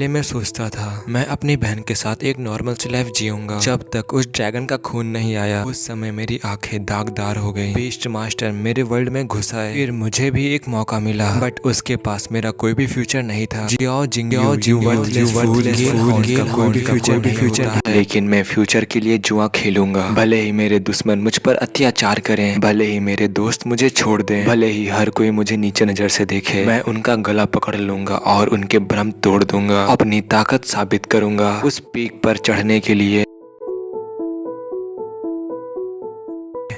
पहले मैं सोचता था मैं अपनी बहन के साथ एक नॉर्मल सी लाइफ जीऊंगा जब तक उस ड्रैगन का खून नहीं आया। उस समय मेरी आंखें दागदार हो गई। बीस्ट मास्टर मेरे वर्ल्ड में घुस आए। फिर मुझे भी एक मौका मिला, बट उसके पास मेरा कोई भी फ्यूचर नहीं था। जियाओ जिंगियो यू वर्थलेस फूल का कोई भी फ्यूचर नहीं होता है। लेकिन मैं फ्यूचर के लिए जुआ खेलूंगा। भले ही मेरे दुश्मन मुझ पर अत्याचार करें, भले ही मेरे दोस्त मुझे छोड़ दें, भले ही हर कोई मुझे नीचे नजर से देखे, मैं उनका गला पकड़ लूंगा और उनके भ्रम तोड़ दूंगा। अपनी ताकत साबित करूंगा उस पीक पर चढ़ने के लिए।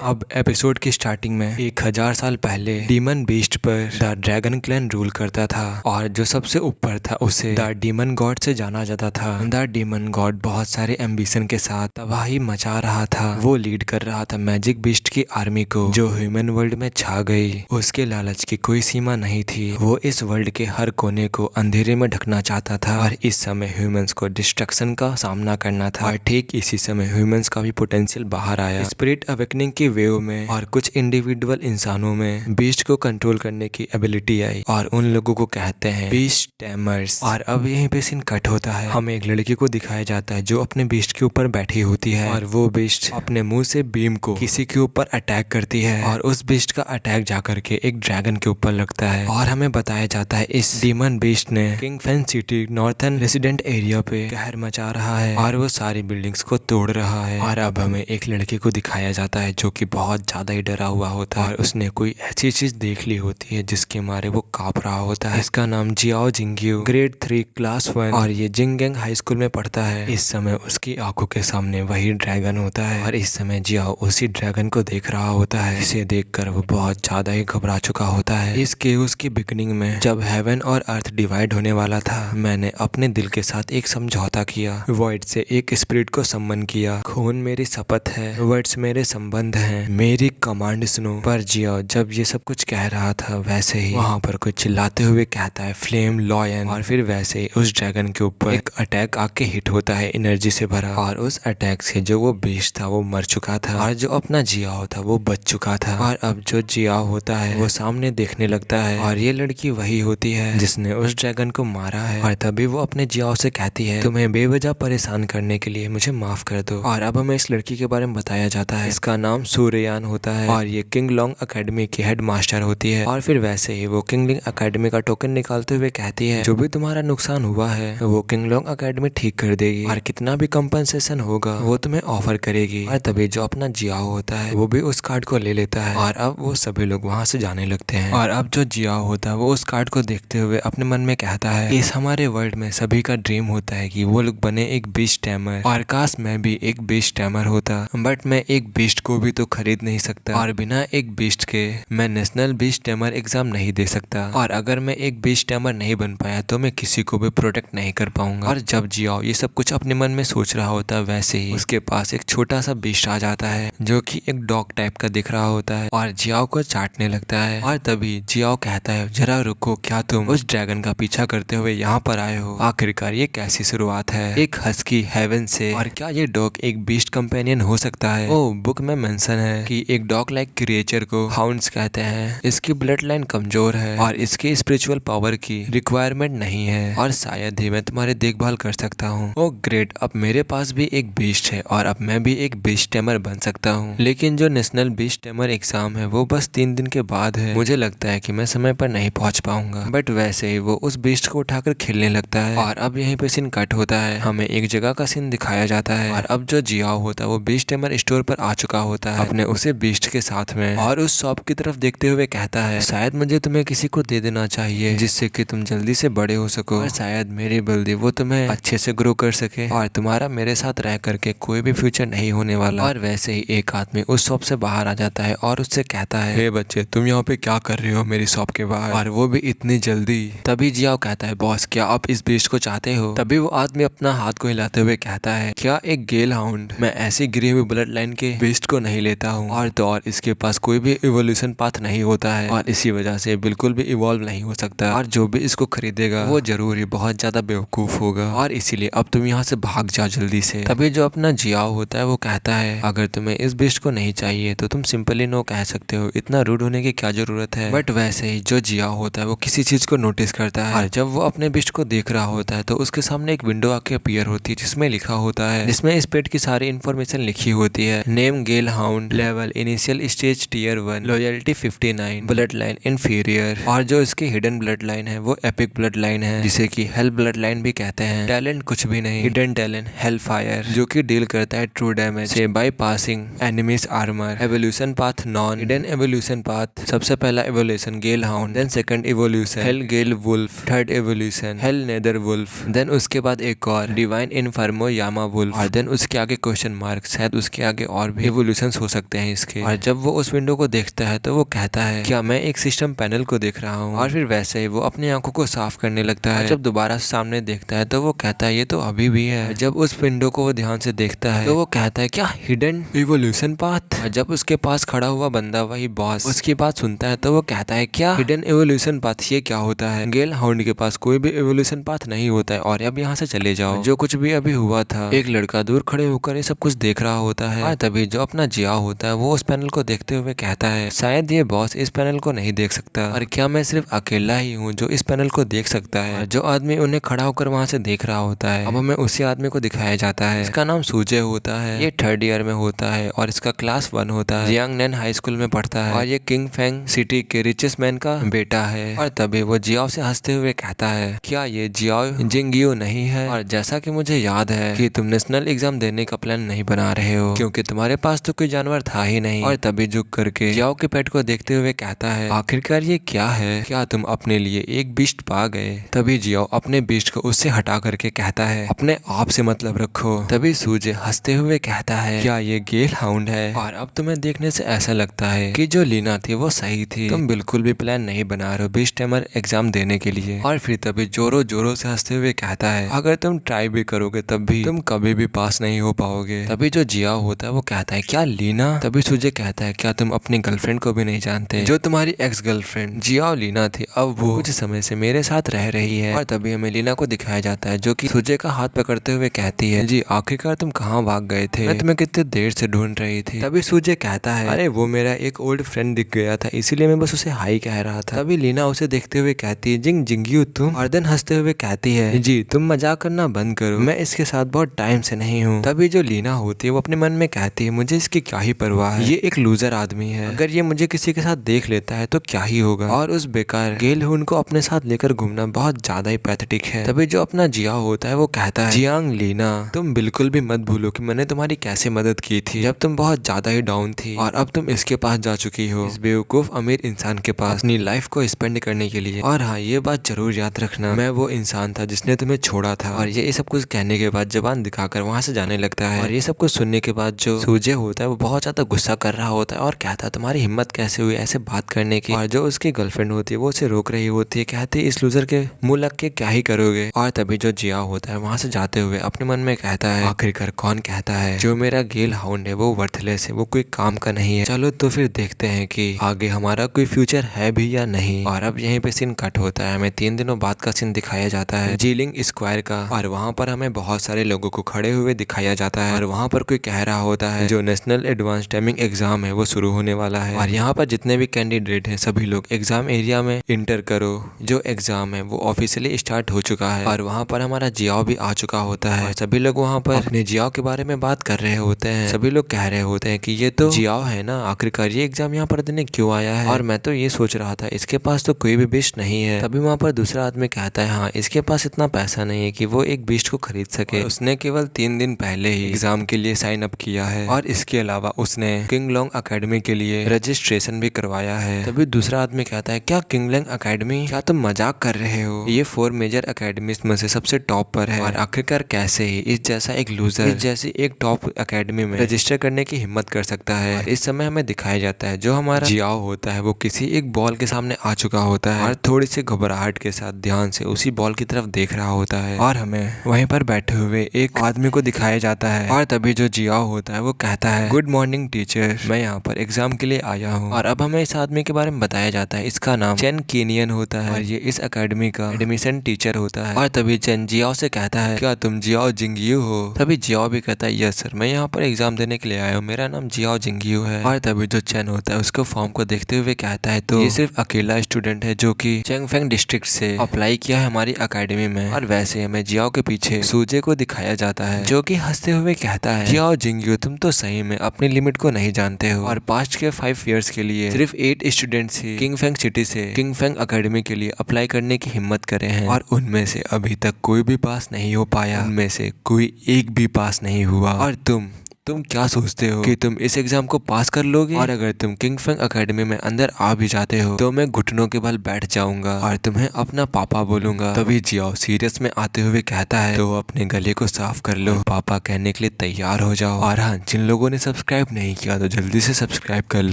अब एपिसोड की स्टार्टिंग में 1000 साल पहले डीमन बीस्ट पर द ड्रैगन क्लैन रूल करता था और जो सबसे ऊपर था उसे द डीमन गॉड से जाना जाता था। द डीमन गॉड बहुत सारे एम्बिशन के साथ तबाही मचा रहा था। वो लीड कर रहा था मैजिक बीस्ट की आर्मी को जो ह्यूमन वर्ल्ड में छा गई। उसके लालच की कोई सीमा नहीं थी। वो इस वर्ल्ड के हर कोने को अंधेरे में ढकना चाहता था और इस समय ह्यूमंस को डिस्ट्रक्शन का सामना करना था। और ठीक इसी समय ह्यूमंस का भी पोटेंशियल बाहर आया। स्पिरिट अवेकनिंग की वेव में और कुछ इंडिविजुअल इंसानों में बीस्ट को कंट्रोल करने की एबिलिटी आई और उन लोगों को कहते हैं बीस्ट टैमर्स। और अब यहीं पे सीन कट होता है। हमें एक लड़की को दिखाया जाता है जो अपने बीस्ट के ऊपर बैठी होती है और वो बीस्ट अपने मुंह से बीम को किसी के ऊपर अटैक करती है और उस बीस्ट का अटैक जाकर के एक ड्रैगन के ऊपर लगता है। और हमें बताया जाता है इस डीमन बीस्ट ने king fan city northern resident area पे कहर मचा रहा है और वो सारी बिल्डिंग्स को तोड़ रहा है। और अब हमें एक लड़के को दिखाया जाता है जो कि बहुत ज्यादा ही डरा हुआ होता है और उसने कोई ऐसी चीज देख ली होती है जिसके मारे वो कांप रहा होता है। इसका नाम जियाओ जिंगियो ग्रेड 3 क्लास 1 और ये जिंगगेंग हाई स्कूल में पढ़ता है। इस समय उसकी आंखों के सामने वही ड्रैगन होता है और इस समय जियाओ उसी ड्रैगन को देख रहा होता है। इसे देखकर वो बहुत ज्यादा ही घबरा चुका होता है। इस केओस की बिगनिंग में जब हेवन और अर्थ डिवाइड होने वाला था, मैंने अपने दिल के साथ एक समझौता किया। वॉइड से एक स्पिरिट को सम्मन किया। खून मेरी शपथ है, वर्ड्स मेरे संबंध हैं, मेरी कमांड सुनो। पर जियाओ जब ये सब कुछ कह रहा था वैसे ही वहां पर कुछ चिल्लाते हुए कहता है फ्लेम लॉयन। और फिर वैसे ही उस ड्रैगन के ऊपर एक अटैक आके हिट होता है एनर्जी से भरा और उस अटैक से जो वो बीस्ट था वो मर चुका था और जो अपना जियाओ था वो बच चुका था। और अब जो जियाओ होता है वो सामने देखने लगता है और ये लड़की वही होती है जिसने उस ड्रैगन को मारा है। और तभी वो अपने जियाओ से कहती है तुम्हें बेवजह परेशान करने के लिए मुझे माफ कर दो। और अब हमें इस लड़की के बारे में बताया जाता है। इसका नाम सूर्ययान होता है और ये किंग लॉन्ग अकेडमी की हेड मास्टर होती है। और फिर वैसे ही वो किंग लिंग अकेडमी का टोकन निकालते हुए कहती है जो भी तुम्हारा नुकसान हुआ है वो किंग लॉन्ग अकेडमी ठीक कर देगी और कितना भी कंपनसेशन होगा वो तुम्हें ऑफर करेगी। और तभी जो अपना जियाओ होता है वो भी उस कार्ड को ले लेता है और अब वो सभी लोग वहां से जाने लगते हैं। और अब जो जियाओ होता है वो उस कार्ड को देखते हुए अपने मन में कहता है इस हमारे वर्ल्ड में सभी का ड्रीम होता है कि वो लोग बने एक बीस्ट टैमर और काश मैं भी एक बीस्ट टैमर होता, बट मैं एक बीस्ट को भी तो खरीद नहीं सकता और बिना एक बीस्ट के मैं नेशनल बीस्ट टैमर एग्जाम नहीं दे सकता। और अगर मैं एक बीस्ट टैमर नहीं बन पाया तो मैं किसी को भी प्रोटेक्ट नहीं कर पाऊंगा। और जब जियाओ ये सब कुछ अपने मन में सोच रहा होता है वैसे ही उसके पास एक छोटा सा बीस्ट आ जाता है जो कि एक डॉग टाइप का दिख रहा होता है और जियाओ को चाटने लगता है। और तभी जियाओ कहता है जरा रुको, क्या तुम उस ड्रैगन का पीछा करते हुए यहाँ पर आए हो? आखिरकार ये कैसी शुरुआत है, एक हस्की हेवन से? और क्या ये डॉग एक बीस्ट कंपेनियन हो सकता है? ओ बुक में मेंशन है कि एक डॉग लाइक क्रिएचर को हाउंड्स कहते हैं। इसकी ब्लड लाइन कमजोर है और इसकी स्पिरिचुअल पावर की रिक्वायरमेंट नहीं है और शायद ही मैं तुम्हारी देखभाल कर सकता हूँ। ओ ग्रेट, अब मेरे पास भी एक बीस्ट है और अब मैं भी एक बीस्ट टैमर बन सकता हूँ। लेकिन जो नेशनल बीस्ट टैमर एग्जाम है वो बस 3 दिन के बाद है। मुझे लगता है कि मैं समय पर नहीं पहुंच पाऊंगा। बट वैसे ही वो उस बीस्ट को उठाकर खेलने लगता है और अब यहीं पे सीन कट होता है। हमें एक जगह का सीन दिखाया जाता है और अब जो जियाओ होता है वो बीस्ट टैमर स्टोर पर आ चुका होता है अपने उसे बीस्ट के साथ में और उस शॉप की तरफ देखते हुए कहता है शायद मुझे तुम्हें किसी को दे देना चाहिए जिससे कि तुम जल्दी से बड़े हो सको और शायद मेरी बल्दी वो तुम्हें अच्छे से ग्रो कर सके और तुम्हारा मेरे साथ रह करके कोई भी फ्यूचर नहीं होने वाला। और वैसे ही एक आदमी उस शॉप से बाहर आ जाता है और उससे कहता है हे बच्चे, तुम यहाँ पे क्या कर रहे हो मेरी शॉप के बाहर, और वो भी इतनी जल्दी? तभी जियाओ कहता है बॉस, क्या आप इस बीस्ट को चाहते हो? तभी वो आदमी अपना हाथ को हिलाते हुए कहता है क्या एक गेल हाउंड मैं ऐसी गिरी हुई ब्लड लाइन के बीस्ट को नहीं ले लेता हूँ। और इसके पास कोई भी इवोल्यूशन पाथ नहीं होता है और इसी वजह से बिल्कुल भी इवॉल्व नहीं हो सकता और जो भी इसको खरीदेगा वो जरूर ही बहुत ज्यादा बेवकूफ होगा और इसीलिए अब तुम यहाँ से भाग जाओ जल्दी से। तभी जो अपना जियाओ होता है वो कहता है अगर तुम्हें इस बिस्ट को नहीं चाहिए तो तुम सिंपली नो कह सकते हो, इतना रूड होने की क्या जरूरत है। बट वैसे ही जो जियाओ होता है वो किसी चीज को नोटिस करता है और जब वो अपने बिस्ट को देख रहा होता है तो उसके सामने एक विंडो आके अपीयर होती है जिसमें लिखा होता है, जिसमें इस पेट की सारी इन्फॉर्मेशन लिखी होती है। Name gale hound, level initial stage tier 1, loyalty 59, blood line inferior और जो इसकी हिडन ब्लड लाइन है वो एपिक ब्लड लाइन है जिसे कि हेल ब्लड लाइन भी कहते हैं। टैलेंट कुछ भी नहीं, हिडन टैलेंट हेल फायर जो कि डील करता है ट्रू डैमेज से by passing enemies armour. Evolution path non hidden evolution path, सबसे पहला evolution gale hound, then second evolution hell gale wolf, third evolution hell nether wolf, then उसके बाद एक और डिवाइन इनफर्मो यामा वुल्फ और देन उसके आगे क्वेश्चन मार्क, शायद उसके आगे और भी एवोल्यूशंस हो सकते हैं इसके। और जब वो उस विंडो को देखता है तो वो कहता है क्या मैं एक सिस्टम पैनल को देख रहा हूँ, और फिर वैसे ही वो अपनी आंखों को साफ करने लगता है। जब दोबारा सामने देखता है तो वो कहता है ये तो अभी भी है। जब उस विंडो को वो ध्यान से देखता है तो वो कहता है क्या हिडन इवोल्यूशन पाथ। जब उसके पास खड़ा हुआ बंदा वही बॉस उसकी बात सुनता है तो वो कहता है क्या हिडन इवोल्यूशन पाथ ये क्या होता है। गेल हाउंड के पास कोई भी इवोल्यूशन पाथ नहीं होता है और अब यहाँ से चले जाओ। जो कुछ भी अभी हुआ था, एक लड़का दूर खड़े होकर ये सब कुछ देख रहा होता है और तभी जो अपना जिया होता है वो उस पैनल को देखते हुए कहता है शायद ये बॉस इस पैनल को नहीं देख सकता और क्या मैं सिर्फ अकेला ही हूँ जो इस पैनल को देख सकता है। जो आदमी उन्हें खड़ा होकर वहाँ से देख रहा होता है अब हमें उसी आदमी को दिखाया जाता है। इसका नाम सूजे होता है, ये 3rd ईयर में होता है और इसका क्लास 1 होता है। जियांग नैन हाई स्कूल में पढ़ता है और ये किंग फेंग सिटी के रिचेस्ट मैन का बेटा है। और तभी वो जियाओ से हंसते हुए कहता है क्या ये जियाओ जिंगियो नहीं है, और जैसा कि मुझे याद है कि तुम नेशनल एग्जाम देने का प्लान नहीं बना रहे हो क्योंकि तुम्हारे पास तो कोई जानवर था ही नहीं। और तभी झुक करके जियाओ के पेट को देखते हुए कहता है आखिरकार ये क्या है, क्या तुम अपने लिए एक बिस्ट पा गए। तभी जियाओ अपने बिस्ट को उससे हटा करके कहता है अपने आप से मतलब रखो। तभी सूजे हंसते हुए कहता है क्या ये गेल हाउंड है, और अब तुम्हें देखने से ऐसा लगता है कि जो लीना थी वो सही थी, तुम बिल्कुल भी प्लान नहीं बना रहे हो बिस्ट टाइमर एग्जाम देने के लिए। और फिर तभी जोरों जोरों से हंसते हुए कहता है अगर तुम ट्राई भी करोगे तब भी तुम कभी भी पास नहीं हो पाओगे। तभी जो जियाओ होता है वो कहता है क्या लीना। तभी सूजे कहता है क्या तुम अपनी गर्लफ्रेंड को भी नहीं जानते, जो तुम्हारी एक्स गर्लफ्रेंड जियाओ लीना थी अब वो कुछ समय से मेरे साथ रह रही है। और तभी हमें लीना को दिखाया जाता है जो कि सूजे का हाथ पकड़ते हुए कहती है जी आखिरकार तुम कहाँ भाग गए थे, मैं तुम्हें कितनी देर से ढूंढ रही थी। तभी सूजे कहता है अरे वो मेरा एक ओल्ड फ्रेंड दिख गया था इसीलिए मैं बस उसे हाई कह रहा था। तभी लीना उसे देखते हुए कहती है जिंग जिंगियो तुम, और देन हंसते हुए कहती है जी तुम मजाक करना बंद करो, मैं इसके साथ बहुत टाइम से नहीं हूँ। तभी जो लीना होती है वो अपने मन में कहती है मुझे इसकी क्या ही परवाह है, ये एक लूजर आदमी है, अगर ये मुझे किसी के साथ देख लेता है तो क्या ही होगा। और उस बेकार गेल हुन को अपने साथ लेकर घूमना बहुत ज्यादा ही पैथेटिक है। तभी जो अपना जिया होता है वो कहता है जियांग लीना तुम बिल्कुल भी मत भूलो कि मैंने तुम्हारी कैसे मदद की थी जब तुम बहुत ज्यादा ही डाउन थी, और अब तुम इसके पास जा चुकी हो, इस बेवकूफ अमीर इंसान के पास अपनी लाइफ को स्पेंड करने के लिए। और हाँ ये बात जरूर याद रखना मैं वो इंसान था जिसने तुम्हें छोड़ा था। और ये सब कुछ कहने के बाद जबान दिखाकर वहाँ से जाने लगता है। और ये सब कुछ सुनने के बाद जो सूजे होता है वो बहुत ज्यादा गुस्सा कर रहा होता है और कहता है तुम्हारी हिम्मत कैसे हुई ऐसे बात करने की। और जो उसकी गर्लफ्रेंड होती है वो उसे रोक रही होती है, कहती है इस लूजर के मुंह लग के क्या ही करोगे। और तभी जो जिया होता है वहाँ से जाते हुए अपने मन में कहता है आखिरकार कौन कहता है जो मेरा गेल हाउंड है वो वर्थलेस है, वो कोई काम का नहीं है। चलो तो फिर देखते हैं कि आगे हमारा कोई फ्यूचर है भी या नहीं। और अब यहीं पे सीन कट होता है, हमें 3 दिनों बाद का सीन दिखाया जाता है जीलिंग स्क्वायर का। और वहाँ पर हमें बहुत सारे लोगों को खड़े हुए दिखाया जाता है और वहाँ पर कोई कह रहा होता है जो नेशनल एडवांस टाइमिंग एग्जाम है वो शुरू होने वाला है और यहाँ पर जितने भी कैंडिडेट हैं सभी लोग एग्जाम एरिया में इंटर करो, जो एग्जाम है वो ऑफिशियली स्टार्ट हो चुका है। और वहाँ पर हमारा जियाओ भी आ चुका होता है और सभी लोग वहाँ पर अपने जियाओ के बारे में बात कर रहे होते हैं। सभी लोग कह रहे होते हैं कि ये तो जियाओ है ना, आखिरकार ये एग्जाम यहाँ पर देने क्यों आया है, और मैं तो ये सोच रहा था इसके पास तो कोई भी बिस्ट नहीं है। तभी वहाँ पर दूसरा आदमी कहता है हाँ इसके पास इतना पैसा नहीं है कि वो एक बिस्ट को खरीद सके, उसने केवल 3 दिन पहले ही एग्जाम के लिए साइन अप किया है और इसके अलावा उसने किंगलोंग अकेडमी के लिए रजिस्ट्रेशन भी करवाया है। तभी दूसरा आदमी कहता है क्या किंगलोंग अकेडमी, क्या तुम मजाक कर रहे हो, ये 4 मेजर अकेडमी में से सबसे टॉप पर है और आखिरकार कैसे ही इस जैसा एक लूजर इस जैसी एक टॉप अकेडमी में रजिस्टर करने की हिम्मत कर सकता है। और इस समय हमें दिखाया जाता है जो हमारा जियाओ होता है वो किसी एक बॉल के सामने आ चुका होता है और थोड़ी सी घबराहट के साथ ध्यान से उसी बॉल की तरफ देख रहा होता है और हमें वहीं पर बैठे हुए एक आदमी को दिखाया जाता है। और तभी जो जियाओ होता है वो कहता है गुड मॉर्निंग मॉर्निंग टीचर, मैं यहाँ पर एग्जाम के लिए आया हूँ। और अब हमें इस आदमी के बारे में बताया जाता है, इसका नाम चेन केनियन होता है और ये इस एकेडमी का एडमिशन टीचर होता है। और तभी चेन जियाओ से कहता है, क्या तुम जियाओ जिंगयू हो? तभी जियाओ भी कहता है, यस सर, मैं यहाँ पर एग्जाम देने के लिए आया हूँ, मेरा नाम जियाओ जिंगयू है। और तभी जो चेन होता है उसको फॉर्म को देखते हुए कहता है, तो ये सिर्फ अकेला स्टूडेंट है जो कि चेंगफेंग डिस्ट्रिक्ट से अप्लाई किया है हमारी एकेडमी में। और वैसे हमें जियाओ के पीछे सूजे को दिखाया जाता है जो कि हंसते हुए कहता है, जियाओ जिंगयू, तुम तो सही में अपनी लिमिट को नहीं जानते हो। और पास्ट के 5 इयर्स के लिए सिर्फ 8 स्टूडेंट्स ही किंगफेंग सिटी से किंगफेंग एकेडमी के लिए अप्लाई करने की हिम्मत करे हैं और उनमें से अभी तक कोई भी पास नहीं हो पाया, उनमें से कोई एक भी पास नहीं हुआ। और तुम क्या सोचते हो कि तुम इस एग्जाम को पास कर लोगे? और अगर तुम किंगफेंग एकेडमी में अंदर आ भी जाते हो तो मैं घुटनों के बल बैठ जाऊंगा और तुम्हें अपना पापा बोलूंगा। तभी जियाओ सीरियस में आते हुए कहता है, तो अपने गले को साफ कर लो, पापा कहने के लिए तैयार हो जाओ। और हाँ, जिन लोगों ने सब्सक्राइब नहीं किया तो जल्दी से सब्सक्राइब कर लो,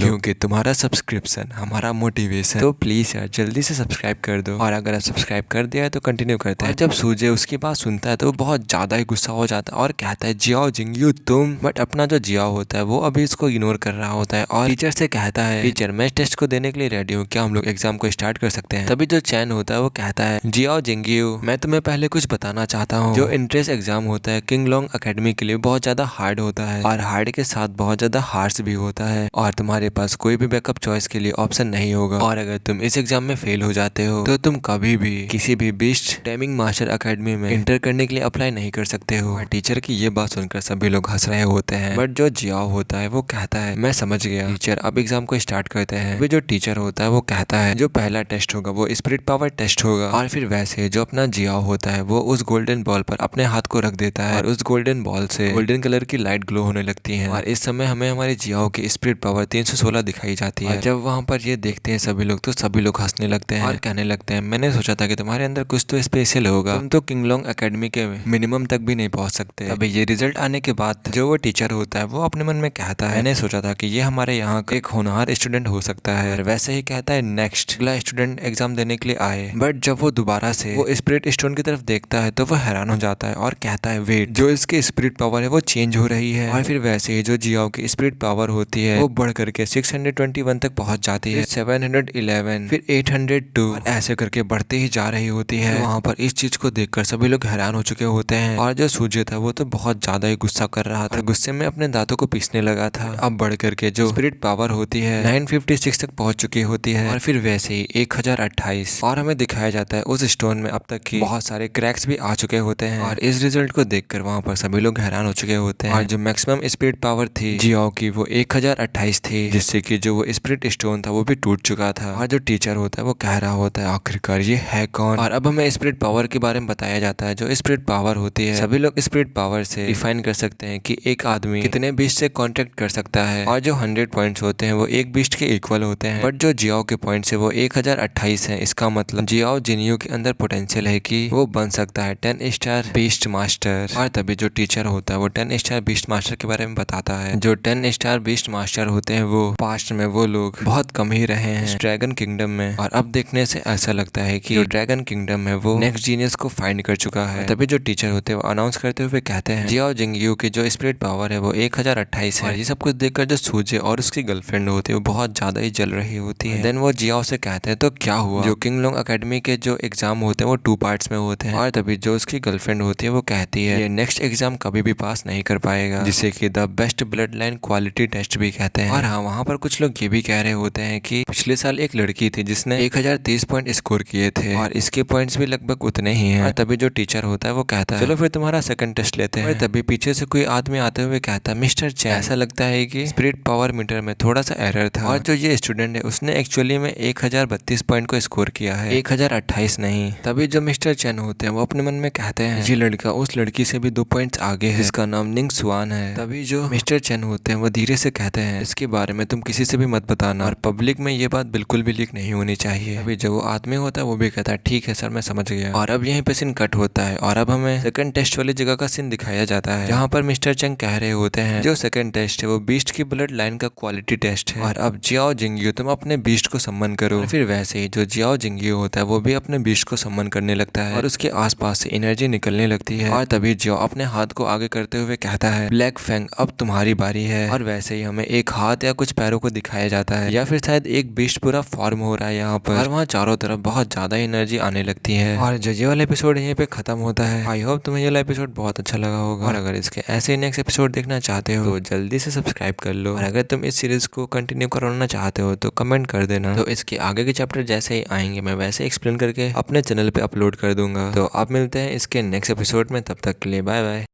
क्योंकि तुम्हारा सब्सक्रिप्शन हमारा मोटिवेशन। तो प्लीज यार जल्दी से सब्सक्राइब कर दो। और अगर आप सब्सक्राइब कर दिया है तो कंटिन्यू करते हैं। जब सूजे उसकी बात सुनता है तो बहुत ज्यादा ही गुस्सा हो जाता है और कहता है, जियाओ जिंगयू तुम। बट अपना जो जियाओ होता है वो अभी इसको इग्नोर कर रहा होता है और टीचर से कहता है, टीचर मैं इस टेस्ट को देने के लिए रेडी हूँ, क्या हम लोग एग्जाम को स्टार्ट कर सकते हैं? तभी जो चैन होता है वो कहता है, जियाओ जिंगयू, मैं तुम्हें पहले कुछ बताना चाहता हूँ। जो एंट्रेंस एग्जाम होता है किंगलोंग एकेडमी के लिए बहुत ज्यादा हार्ड होता है और हार्ड के साथ बहुत ज्यादा हार्श भी होता है और तुम्हारे पास कोई भी बैकअप चॉइस के लिए ऑप्शन नहीं होगा। और अगर तुम इस एग्जाम में फेल हो जाते हो तो तुम कभी भी किसी भी बीस्ट टाइमिंग मास्टर एकेडमी में इंटर करने के लिए अप्लाई नहीं कर सकते हो। और टीचर की ये बात सुनकर सभी लोग हंस रहे होते हैं। बट जो जियाओ होता है वो कहता है, मैं समझ गया टीचर, अब एग्जाम को स्टार्ट करते हैं। अभी जो टीचर होता है वो कहता है, जो पहला टेस्ट होगा वो स्पिरिट पावर टेस्ट होगा। और फिर वैसे जो अपना जियाओ होता है वो उस गोल्डन बॉल पर अपने हाथ को रख देता है और उस गोल्डन बॉल से गोल्डन कलर की लाइट ग्लो होने लगती है। और इस समय हमें हमारे जियाओ की स्पिरिट पावर 316 दिखाई जाती है। जब वहाँ पर ये देखते हैं सभी लोग तो सभी लोग हंसने लगते हैं और कहने लगते हैं, मैंने सोचा था कि तुम्हारे अंदर कुछ तो स्पेशल होगा, तुम तो किंगलोंग एकेडमी के मिनिमम तक भी नहीं पहुंच सकते। अभी ये रिजल्ट आने के बाद जो वो टीचर होता है वो अपने मन में कहता है, मैंने सोचा था कि ये हमारे यहाँ एक होनहार स्टूडेंट हो सकता है। और वैसे ही कहता है, नेक्स्ट अगला स्टूडेंट एग्जाम देने के लिए आए। बट जब वो दोबारा से वो स्पिरिट स्टोन की तरफ देखता है तो वो हैरान हो जाता है और कहता है, वेट, जो इसकी स्पिरिट पावर है वो चेंज हो रही है। और फिर वैसे ही जो जियाओ की स्पिरिट पावर होती है वो बढ़ करके 621 तक पहुंच जाती है, 711, फिर 802 और ऐसे करके बढ़ते ही जा रही होती है। वहाँ पर इस चीज को देखकर सभी लोग हैरान हो चुके होते हैं और जो सूजे था वो तो बहुत ज्यादा ही गुस्सा कर रहा था, गुस्से में अपने दांतों को पीसने लगा था। अब बढ़ करके जो स्पिरिट पावर होती है 956 तक पहुंच चुकी होती है और फिर वैसे ही 1028 और हमें दिखाया जाता है उस स्टोन में अब तक की बहुत सारे क्रैक्स भी आ चुके होते हैं। और इस रिजल्ट को देखकर वहाँ पर सभी लोग हैरान हो चुके होते हैं। और जो मैक्सिमम स्पिरिट पावर थी जियाओ की वो 1028 थी, जिससे कि जो वो स्पिरिट स्टोन था वो भी टूट चुका था। और जो टीचर होता है वो कह रहा होता है, आखिरकार ये है कौन? और अब हमें स्पिरिट पावर के बारे में बताया जाता है। जो स्पिरिट पावर होती है सभी लोग स्पिरिट पावर से डिफाइन कर सकते हैं कि एक आदमी कितने बीस्ट से कॉन्टेक्ट कर सकता है। और जो 100 पॉइंट्स होते हैं वो एक बीस्ट के इक्वल होते हैं। बट जो जियाओ के पॉइंट्स है वो 1028 है। इसका मतलब जियाओ जिनियो के अंदर पोटेंशियल है कि वो बन सकता है 10 स्टार बीस्ट मास्टर। और तभी जो टीचर होता है वो 10 स्टार बीस्ट मास्टर के बारे में बताता है। जो 10 स्टार बीस्ट मास्टर होते हैं वो पास्ट में वो लोग बहुत कम ही रहे हैं ड्रैगन किंगडम में। और अब देखने से ऐसा लगता है कि जो ड्रैगन किंगडम है वो नेक्स्ट जीनियस को फाइंड कर चुका है। तभी जो टीचर होते हैं वो अनाउंस करते हुए कहते हैं, जियाओ जिंगयू की जो स्पिरिट पावर है वो 1028 है। ये सब कुछ देखकर जो सूजे और उसकी गर्लफ्रेंड होती है वो बहुत ज्यादा ही जल रही होती है। देन वो जियाओ से कहते हैं, तो क्या हुआ? जो किंगलोंग एकेडमी के जो एग्जाम होते हैं वो 2 पार्ट्स में होते हैं। और तभी जो उसकी गर्लफ्रेंड होती है वो कहती है, ये नेक्स्ट एग्जाम कभी भी पास नहीं कर पाएगा, जिसे कि the best blood line quality test भी कहते हैं। और हाँ, वहाँ पर कुछ लोग ये भी कह रहे होते हैं कि पिछले साल एक लड़की थी जिसने 1030 पॉइंट स्कोर किए थे और इसके पॉइंट्स भी लगभग उतने ही हैं। और तभी जो टीचर होता है वो कहता है, चलो फिर तुम्हारा सेकंड टेस्ट लेते हैं। और तभी पीछे से कोई आदमी आते हुए कहता है, मिस्टर चैन, ऐसा लगता है कि स्पिरिट पावर मीटर में थोड़ा सा एरर था और जो ये स्टूडेंट है उसने एक्चुअली में 1032 पॉइंट को स्कोर किया है, 1028 नहीं। तभी जो मिस्टर चैन होते हैं वो अपने मन में कहते हैं, ये लड़का उस लड़की से भी 2 पॉइंट्स आगे है जिसका नाम निंग स्वान है। तभी जो मिस्टर चैन होते हैं वो धीरे से कहते हैं, इसके बारे में तुम किसी से भी मत बताना और पब्लिक में ये बात बिल्कुल भी लीक नहीं होनी चाहिए। अभी जो वो आदमी होता है वो भी कहता है, ठीक है सर, मैं समझ गया। और अब यहीं पे सीन कट होता है और अब हमें सेकंड टेस्ट वाली जगह का सीन दिखाया जाता है जहाँ पर मिस्टर चैन कह रहे होते हैं। जो सेकंड टेस्ट है वो बीस्ट की ब्लड लाइन का क्वालिटी टेस्ट है। और अब जियाओ जिंगियो तुम अपने बीस्ट को सम्मन करो। और फिर वैसे ही जो जियाओ जिंगियो होता है वो भी अपने बीस्ट को सम्मन करने लगता है और उसके आसपास से एनर्जी निकलने लगती है। और तभी जियाओ अपने हाथ को आगे करते हुए कहता है, ब्लैक फैंग अब तुम्हारी बारी है। और वैसे ही हमें एक हाथ या कुछ पैरों को दिखाया जाता है या फिर शायद एक बीस्ट पूरा फॉर्म हो रहा है यहाँ पर। और वहाँ चारों तरफ बहुत ज्यादा एनर्जी आने लगती है। और जो ये वाला एपिसोड यहीं पे खत्म होता है। आई होप तुम्हें ये वाला एपिसोड बहुत अच्छा लगा होगा। और अगर इसके ऐसे नेक्स्ट एपिसोड देखना चाहते हो तो जल्दी से सब्सक्राइब कर लो। और अगर तुम इस सीरीज को कंटिन्यू करवाना चाहते हो तो कमेंट कर देना। तो इसके आगे के चैप्टर जैसे ही आएंगे मैं वैसे एक्सप्लेन करके अपने चैनल पे अपलोड कर दूंगा। तो आप मिलते हैं इसके नेक्स्ट एपिसोड में, तब तक के लिए बाय बाय।